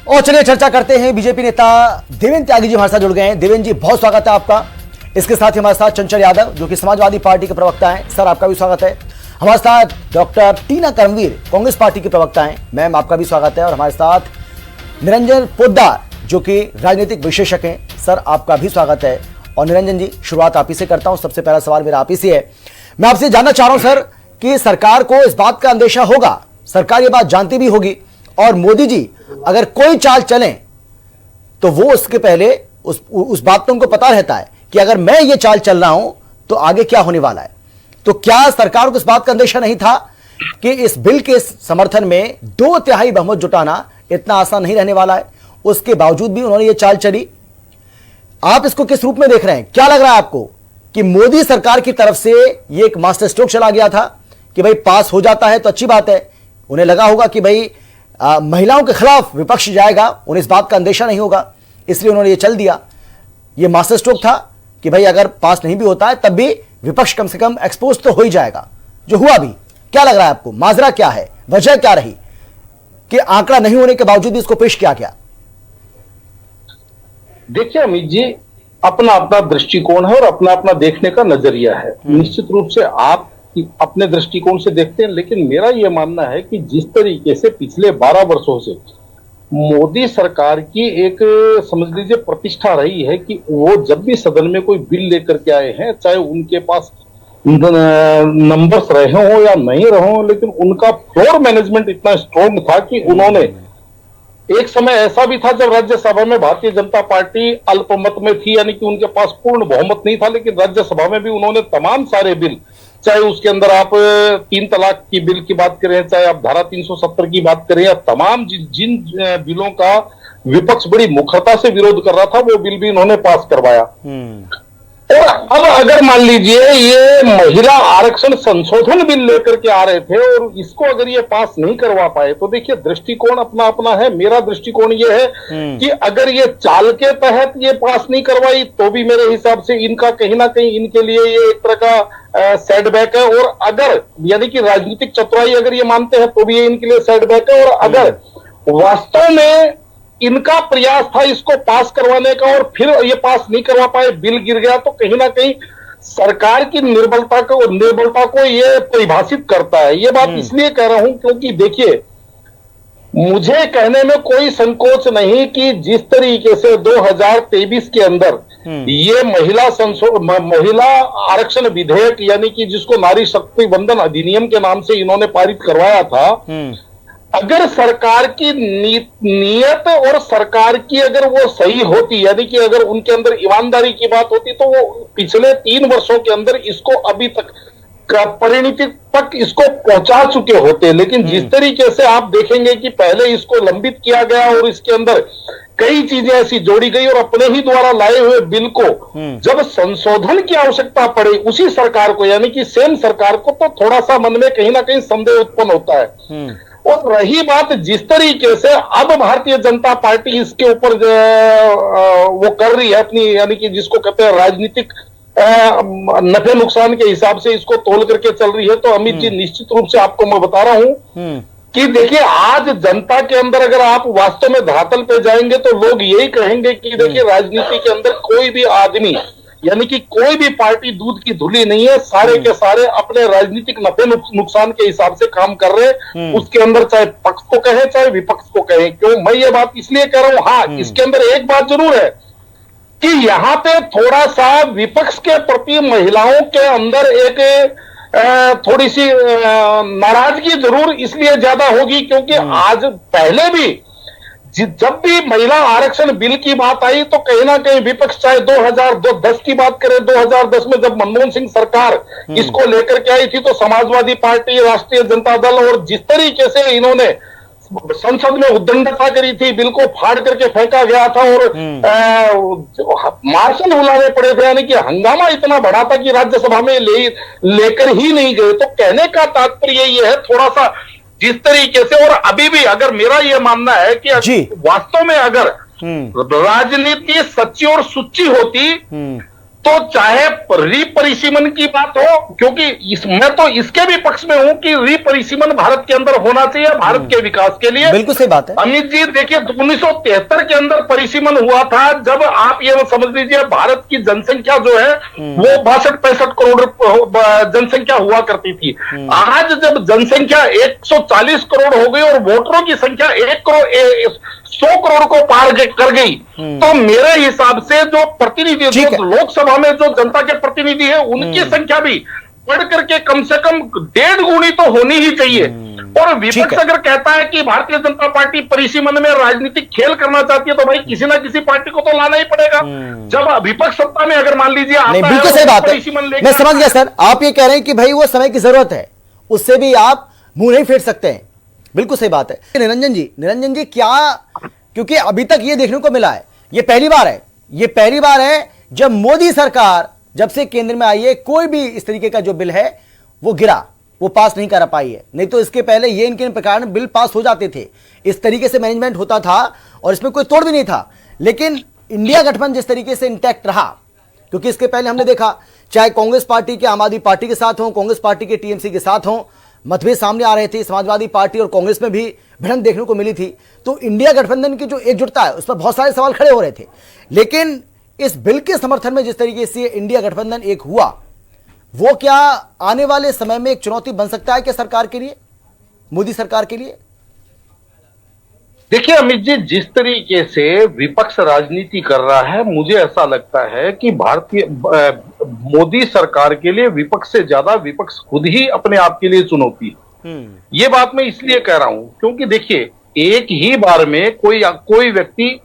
और चलिए चर्चा करते हैं। बीजेपी नेता देवेंद्र त्यागी जी हमारे साथ जुड़ गए हैं। देवेंद्र जी, बहुत स्वागत है आपका। इसके साथ ही हमारे साथ चंचल यादव जो कि समाजवादी पार्टी के प्रवक्ता हैं। सर, आपका भी स्वागत है। हमारे साथ डॉक्टर टीना कर्मवीर, कांग्रेस पार्टी के प्रवक्ता हैं। मैम, आपका भी स्वागत है। और हमारे साथ निरंजन पोद्दार जो कि राजनीतिक विशेषज्ञ हैं। सर, आपका भी स्वागत है। और निरंजन जी, शुरुआत आप ही से करता हूं। सबसे पहला सवाल मेरा आप ही से है। मैं आपसे जानना चाह रहा हूं सर कि सरकार को इस बात का अंदेशा होगा, सरकार ये बात जानती भी होगी, और मोदी जी अगर कोई चाल चलें तो वो उसके पहले उस बात तो उनको पता रहता है कि अगर मैं ये चाल चल रहा हूं तो आगे क्या होने वाला है। तो क्या सरकार को इस बात का अंदेशा नहीं था कि इस बिल के समर्थन में 2/3 बहुमत जुटाना इतना आसान नहीं रहने वाला है? उसके बावजूद भी उन्होंने ये चाल चली। आप इसको किस रूप में देख रहे हैं? क्या लग रहा है आपको कि मोदी सरकार की तरफ से ये एक मास्टर स्ट्रोक चला गया था कि भाई पास हो जाता है तो अच्छी बात है? उन्हें लगा होगा कि भाई महिलाओं के खिलाफ विपक्ष जाएगा, उन्हें इस बात का अंदेशा नहीं होगा, इसलिए उन्होंने ये चल दिया। ये मास्टर स्ट्रोक था कि भाई अगर पास नहीं भी होता है तब भी विपक्ष कम से कम एक्सपोज तो हो ही जाएगा, जो हुआ भी। क्या लग रहा है आपको, माजरा क्या है, वजह क्या रही कि आंकड़ा नहीं होने के बावजूद भी इसको पेश किया गया? देखिए अमित जी, अपना अपना दृष्टिकोण है और अपना अपना देखने का नजरिया है। निश्चित रूप से आप अपने दृष्टिकोण से देखते हैं, लेकिन मेरा यह मानना है कि जिस तरीके से पिछले 12 वर्षों से मोदी सरकार की एक समझ लीजिए प्रतिष्ठा रही है कि वो जब भी सदन में कोई बिल लेकर के आए हैं, चाहे उनके पास नंबर्स रहे हो या नहीं रहे हो, लेकिन उनका फ्लोर मैनेजमेंट इतना स्ट्रॉन्ग था कि उन्होंने, एक समय ऐसा भी था जब राज्यसभा में भारतीय जनता पार्टी अल्पमत में थी, यानी कि उनके पास पूर्ण बहुमत नहीं था, लेकिन राज्यसभा में भी उन्होंने तमाम सारे बिल, चाहे उसके अंदर आप 3 तलाक की बिल की बात करें, चाहे आप धारा 370 की बात करें, या तमाम जिन बिलों का विपक्ष बड़ी मुखरता से विरोध कर रहा था, वो बिल भी इन्होंने पास करवाया। और अब अगर मान लीजिए ये महिला आरक्षण संशोधन बिल लेकर के आ रहे थे और इसको अगर ये पास नहीं करवा पाए, तो देखिए दृष्टिकोण अपना अपना है। मेरा दृष्टिकोण ये है कि अगर ये चाल के तहत ये पास नहीं करवाई तो भी मेरे हिसाब से इनका कहीं ना कहीं इनके लिए ये एक तरह का सेटबैक है। और अगर यानी कि राजनीतिक चतुराई अगर ये मानते हैं तो भी ये इनके लिए सेटबैक है। और अगर वास्तव में इनका प्रयास था इसको पास करवाने का और फिर ये पास नहीं करवा पाए, बिल गिर गया, तो कहीं ना कहीं सरकार की निर्बलता को ये परिभाषित करता है। ये बात इसलिए कह रहा हूं क्योंकि देखिए, मुझे कहने में कोई संकोच नहीं कि जिस तरीके से 2023 के अंदर ये महिला आरक्षण विधेयक, यानी कि जिसको नारी शक्ति वंदन अधिनियम के नाम से इन्होंने पारित करवाया था, अगर सरकार की नीयत और सरकार की अगर वो सही होती, यानी कि अगर उनके अंदर ईमानदारी की बात होती, तो वो पिछले 3 वर्षों के अंदर इसको अभी तक परिणति तक इसको पहुंचा चुके होते। लेकिन जिस तरीके से आप देखेंगे कि पहले इसको लंबित किया गया और इसके अंदर कई चीजें ऐसी जोड़ी गई और अपने ही द्वारा लाए हुए बिल को जब संशोधन की आवश्यकता पड़े उसी सरकार को, यानी कि सेम सरकार को, तो थोड़ा सा मन में कहीं ना कहीं संदेह उत्पन्न होता है। और रही बात जिस तरीके से अब भारतीय जनता पार्टी इसके ऊपर वो कर रही है अपनी, यानी कि जिसको कहते हैं राजनीतिक नफे नुकसान के हिसाब से इसको तोल करके चल रही है, तो अमित जी निश्चित रूप से आपको मैं बता रहा हूं कि देखिए, आज जनता के अंदर अगर आप वास्तव में धरातल पे जाएंगे तो लोग यही कहेंगे कि देखिए, राजनीति के अंदर कोई भी आदमी, यानी कि कोई भी पार्टी दूध की धुली नहीं है, सारे के सारे अपने राजनीतिक नफे नुकसान के हिसाब से काम कर रहे हैं। उसके अंदर चाहे पक्ष को कहे चाहे विपक्ष को कहे। क्यों मैं ये बात इसलिए कह रहा हूं? हाँ, इसके अंदर एक बात जरूर है कि यहां पे थोड़ा सा विपक्ष के प्रति महिलाओं के अंदर एक थोड़ी सी नाराजगी जरूर इसलिए ज्यादा होगी क्योंकि आज पहले भी जब भी महिला आरक्षण बिल की बात आई तो कहीं ना कहीं विपक्ष, चाहे 2010 की बात करें, 2010 में जब मनमोहन सिंह सरकार इसको लेकर के आई थी, तो समाजवादी पार्टी, राष्ट्रीय जनता दल और जिस तरीके से इन्होंने संसद में उद्दंडता करी थी, बिल को फाड़ करके फेंका गया था और मार्शल बुलाने पड़े थे, यानी कि हंगामा इतना बड़ा था कि राज्यसभा में लेकर ही नहीं गए। तो कहने का तात्पर्य ये है थोड़ा सा जिस तरीके से, और अभी भी अगर मेरा यह मानना है कि वास्तव में अगर राजनीति सच्ची और सुच्ची होती तो चाहे रीपरिसीमन की बात हो, क्योंकि मैं तो इसके भी पक्ष में हूं कि रीपरिसीमन भारत के अंदर होना चाहिए भारत के विकास के लिए। बिल्कुल सही बात है अमित जी देखिए 1973 के अंदर परिसीमन हुआ था, जब आप ये समझ लीजिए भारत की जनसंख्या जो है वो 62-65 करोड़ जनसंख्या हुआ करती थी। आज जब जनसंख्या 140 करोड़ हो गई और वोटरों की संख्या 100 करोड़ को पार कर गई, तो मेरे हिसाब से जो प्रतिनिधि, जो लोकसभा में जो जनता के प्रतिनिधि है, उनकी संख्या भी बढ़ करके कम से कम 1.5 गुनी तो होनी ही चाहिए। और विपक्ष अगर कहता है कि भारतीय जनता पार्टी परिसीमन में राजनीतिक खेल करना चाहती है, तो भाई किसी ना किसी पार्टी को तो लाना ही पड़ेगा। जब विपक्ष सत्ता में अगर मान लीजिए आता बिल्कुल सही बात है, मैं समझ गया सर। आप ये कह रहे हैं कि भाई वो समय की जरूरत है, उससे भी आप मुंह नहीं फेर सकते हैं। बिल्कुल सही बात है। निरंजन जी क्या, क्योंकि अभी तक ये देखने को मिला है, ये पहली बार है जब मोदी सरकार जब से केंद्र में आई है, कोई भी इस तरीके का जो बिल है वो गिरा, वो पास नहीं कर पाई है। नहीं तो इसके पहले ये इनके प्रकार बिल पास हो जाते थे, इस तरीके से मैनेजमेंट होता था और इसमें कोई तोड़ भी नहीं था। लेकिन इंडिया गठबंधन जिस तरीके से इंटैक्ट रहा, क्योंकि इसके पहले हमने देखा चाहे कांग्रेस पार्टी के आम आदमी पार्टी के साथ हो, कांग्रेस पार्टी के टीएमसी के साथ हो, मतभेद सामने आ रहे थे। समाजवादी पार्टी और कांग्रेस में भी भिड़ंत देखने को मिली थी। तो इंडिया गठबंधन की जो एकजुटता है उस पर बहुत सारे सवाल खड़े हो रहे थे। लेकिन इस बिल के समर्थन में जिस तरीके से इंडिया गठबंधन एक हुआ, वो क्या आने वाले समय में एक चुनौती बन सकता है क्या सरकार के लिए, मोदी सरकार के लिए? देखिए अमित जी, जिस तरीके से विपक्ष राजनीति कर रहा है, मुझे ऐसा लगता है कि भारतीय मोदी सरकार के लिए विपक्ष से ज्यादा विपक्ष खुद ही अपने आप के लिए चुनौती है। ये बात मैं इसलिए कह रहा हूं क्योंकि देखिए एक ही बार में कोई व्यक्ति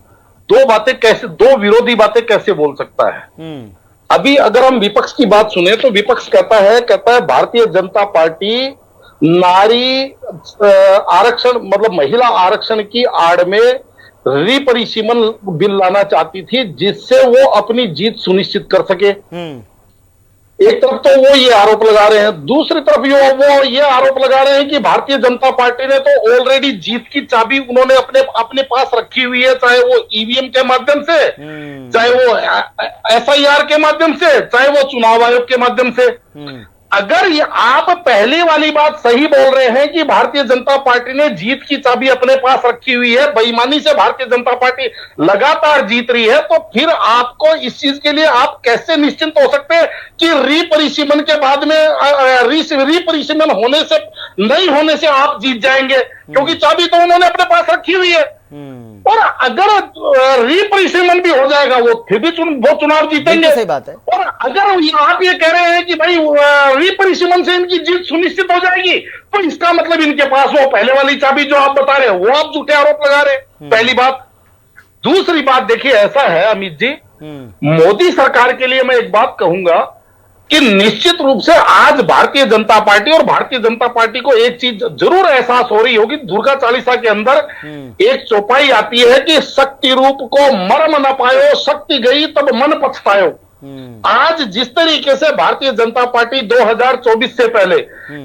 दो विरोधी बातें कैसे बोल सकता है। अभी अगर हम विपक्ष की बात सुने तो विपक्ष कहता है भारतीय जनता पार्टी नारी आरक्षण मतलब महिला आरक्षण की आड़ में रीपरिसीमन बिल लाना चाहती थी, जिससे वो अपनी जीत सुनिश्चित कर सके। एक तरफ तो वो ये आरोप लगा रहे हैं, दूसरी तरफ वो ये आरोप लगा रहे हैं कि भारतीय जनता पार्टी ने तो ऑलरेडी जीत की चाबी उन्होंने अपने पास रखी हुई है, चाहे वो ईवीएम के माध्यम से, चाहे वो एसआईआर के माध्यम से, चाहे वो चुनाव आयोग के माध्यम से। अगर ये आप पहली वाली बात सही बोल रहे हैं कि भारतीय जनता पार्टी ने जीत की चाबी अपने पास रखी हुई है, बेईमानी से भारतीय जनता पार्टी लगातार जीत रही है, तो फिर आपको इस चीज के लिए आप कैसे निश्चिंत हो सकते हैं कि रीपरिसीमन के बाद में रीपरिसीमन होने से नहीं होने से आप जीत जाएंगे, क्योंकि चाबी तो उन्होंने अपने पास रखी हुई है। और अगर रीपरिसीमन भी हो जाएगा वो फिर भी वो चुनाव जीतेंगे। सही बात है। और अगर आप ये कह रहे हैं कि भाई रीपरिसीमन से इनकी जीत सुनिश्चित हो जाएगी, तो इसका मतलब इनके पास वो पहले वाली चाबी जो आप बता रहे हैं वो आप झूठे आरोप लगा रहे हैं, पहली बात। दूसरी बात देखिए ऐसा है अमित जी, मोदी सरकार के लिए मैं एक बात कहूंगा कि निश्चित रूप से आज भारतीय जनता पार्टी को एक चीज जरूर एहसास हो रही होगी। दुर्गा चालीसा के अंदर एक चौपाई आती है कि शक्ति रूप को मर्म न पायो, शक्ति गई तब मन पछतायो। आज जिस तरीके से भारतीय जनता पार्टी 2024 से पहले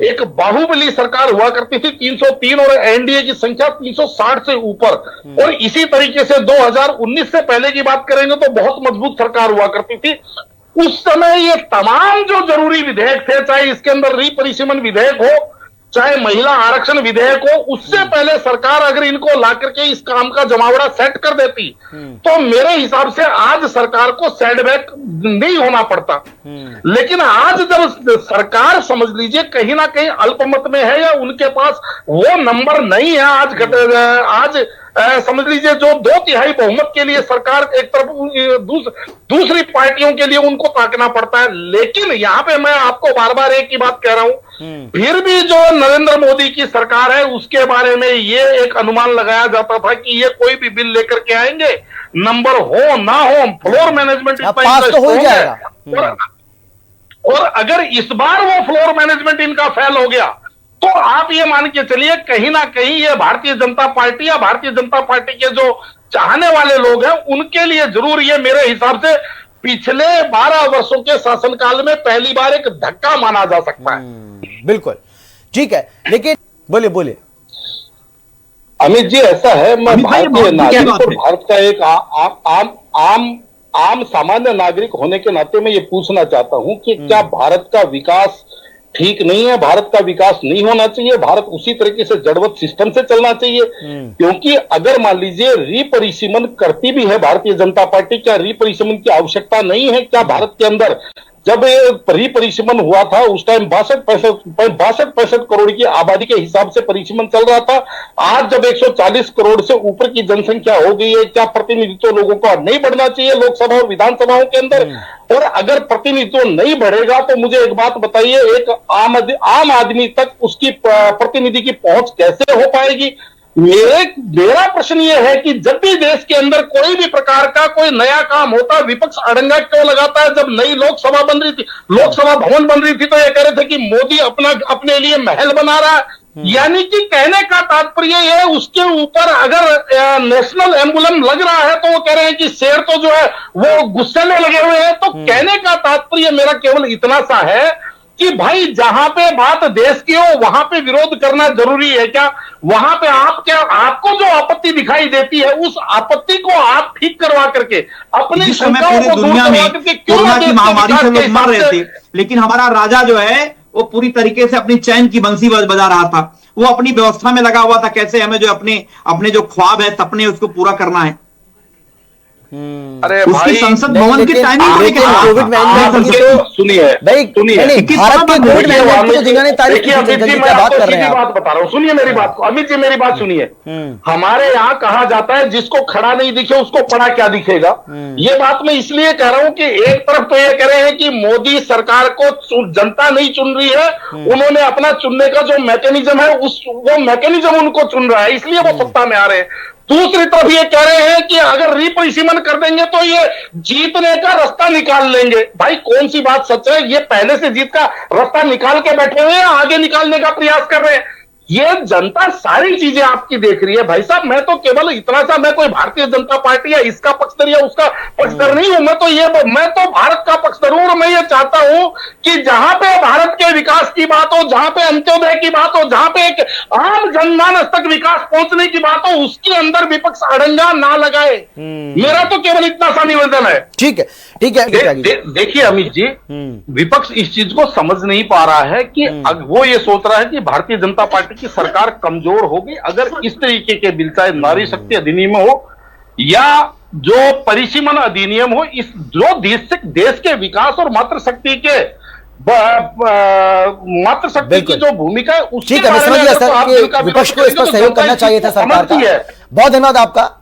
एक बाहुबली सरकार हुआ करती थी, 303 और एनडीए की संख्या 360 से ऊपर, और इसी तरीके से 2019 से पहले की बात करेंगे तो बहुत मजबूत सरकार हुआ करती थी। उस समय ये तमाम जो जरूरी विधेयक थे, चाहे इसके अंदर रीपरिसीमन विधेयक हो, चाहे महिला आरक्षण विधेयक हो, उससे पहले सरकार अगर इनको ला करके इस काम का जमावड़ा सेट कर देती तो मेरे हिसाब से आज सरकार को सेटबैक नहीं होना पड़ता। लेकिन आज जब सरकार समझ लीजिए कहीं ना कहीं अल्पमत में है या उनके पास वो नंबर नहीं है, आज समझ लीजिए जो 2/3 बहुमत के लिए सरकार एक तरफ दूसरी पार्टियों के लिए उनको ताकना पड़ता है। लेकिन यहां पे मैं आपको बार बार एक ही बात कह रहा हूं, फिर भी जो नरेंद्र मोदी की सरकार है उसके बारे में ये एक अनुमान लगाया जाता था कि ये कोई भी बिल लेकर के आएंगे, नंबर हो ना हो, फ्लोर मैनेजमेंट पास तो हो जाएगा। और अगर इस बार वो फ्लोर मैनेजमेंट इनका फेल हो गया तो आप ये मान के चलिए कहीं ना कहीं ये भारतीय जनता पार्टी या भारतीय जनता पार्टी के जो चाहने वाले लोग हैं उनके लिए जरूर ये मेरे हिसाब से पिछले 12 वर्षों के शासनकाल में पहली बार एक धक्का माना जा सकता है। बिल्कुल ठीक है, लेकिन बोलिए अमित जी, ऐसा है, मैं भारतीय नागरिक और भारत का एक आम आम सामान्य नागरिक होने के नाते मैं ये पूछना चाहता हूं कि क्या भारत का विकास ठीक नहीं है? भारत का विकास नहीं होना चाहिए? भारत उसी तरीके से जड़वत सिस्टम से चलना चाहिए? क्योंकि अगर मान लीजिए रीपरिसीमन करती भी है भारतीय जनता पार्टी, क्या रीपरिसीमन की आवश्यकता नहीं है? क्या भारत के अंदर जब रीपरिसीमन हुआ था उस टाइम 62-65 करोड़ की आबादी के हिसाब से परिसीमन चल रहा था। आज जब 140 करोड़ से ऊपर की जनसंख्या हो गई है, क्या प्रतिनिधित्व लोगों का नहीं बढ़ना चाहिए लोकसभा और विधानसभाओं के अंदर? और अगर प्रतिनिधित्व नहीं बढ़ेगा तो मुझे एक बात बताइए, एक आम आदमी तक उसकी प्रतिनिधि की पहुंच कैसे हो पाएगी? मेरा प्रश्न यह है कि जब भी देश के अंदर कोई भी प्रकार का कोई नया काम होता है, विपक्ष अड़ंगा क्यों लगाता है? जब नई लोकसभा बन रही थी, लोकसभा भवन बन रही थी, तो ये कह रहे थे कि मोदी अपने लिए महल बना रहा है। यानी कि कहने का तात्पर्य है उसके ऊपर अगर नेशनल एम्बुलम लग रहा है तो वो कह रहे हैं कि शेर तो जो है वो गुस्से में लगे हुए हैं। तो कहने का तात्पर्य मेरा केवल इतना सा है कि भाई जहां पे बात देश की हो वहां पे विरोध करना जरूरी है क्या? वहां पे आपको जो आपत्ति दिखाई देती है उस आपत्ति को आप ठीक करवा करके अपनी शंकाओं को दूर करवा करके कोरोना की महामारी से लोग मर रहे थे, लेकिन हमारा राजा जो है वो पूरी तरीके से अपनी चैन की बंसी बजा रहा था। वो अपनी व्यवस्था में लगा हुआ था, कैसे हमें जो अपने जो ख्वाब है, सपने, उसको पूरा करना है। अरे उसकी भाई, संसद भवन की टाइमिंग को लेकर कोविड सुनिए भाई, भारत के कोविड मैनेजमेंट को जिन्होंने तारीफ देखिए, अमित जी, मैं आपको सीधी बात बता रहा हूं, सुनिए मेरी बात को। अमित जी, मेरी बात सुनिए। हमारे यहाँ कहा जाता है जिसको खड़ा नहीं दिखे उसको पड़ा क्या दिखेगा। ये बात मैं इसलिए कह रहा हूं कि एक तरफ तो ये कह रहे हैं कि मोदी सरकार को जनता नहीं चुन रही है, उन्होंने अपना चुनने का जो मैकेनिज्म है वो मैकेनिज्म उनको चुन रहा है, इसलिए वो सत्ता में आ रहे हैं। दूसरी तरफ ये कह रहे हैं कि अगर रीपरिसीमन कर देंगे तो ये जीतने का रास्ता निकाल लेंगे। भाई कौन सी बात सच है? ये पहले से जीत का रास्ता निकाल के बैठे हुए हैं, आगे निकालने का प्रयास कर रहे हैं। ये जनता सारी चीजें आपकी देख रही है भाई साहब। मैं तो केवल इतना सा, मैं कोई भारतीय जनता पार्टी या इसका पक्षधर या उसका पक्षधर नहीं हूं। मैं तो भारत का पक्षधर हूं और मैं ये चाहता हूं कि जहां पे भारत के विकास की बात हो, जहां पे अंत्योदय की बात हो, जहां पे एक आम जनमानस तक विकास पहुंचने की बात हो, उसके अंदर विपक्ष अड़ंगा ना लगाए। मेरा तो केवल इतना सा निवेदन है। ठीक है, ठीक है। देखिए अमित जी, विपक्ष इस चीज को समझ नहीं पा रहा है कि वो ये सोच रहा है कि भारतीय जनता पार्टी की सरकार कमजोर होगी अगर इस तरीके के बिल, चाहे नारी शक्ति अधिनियम हो या जो परिसीमन अधिनियम हो, इस जो देश के विकास और मातृशक्ति की जो भूमिका है उसके ठीक है, मैं समझ गया सर कि विपक्ष को इस पर सहयोग करना चाहिए था सरकार का। बहुत धन्यवाद आपका।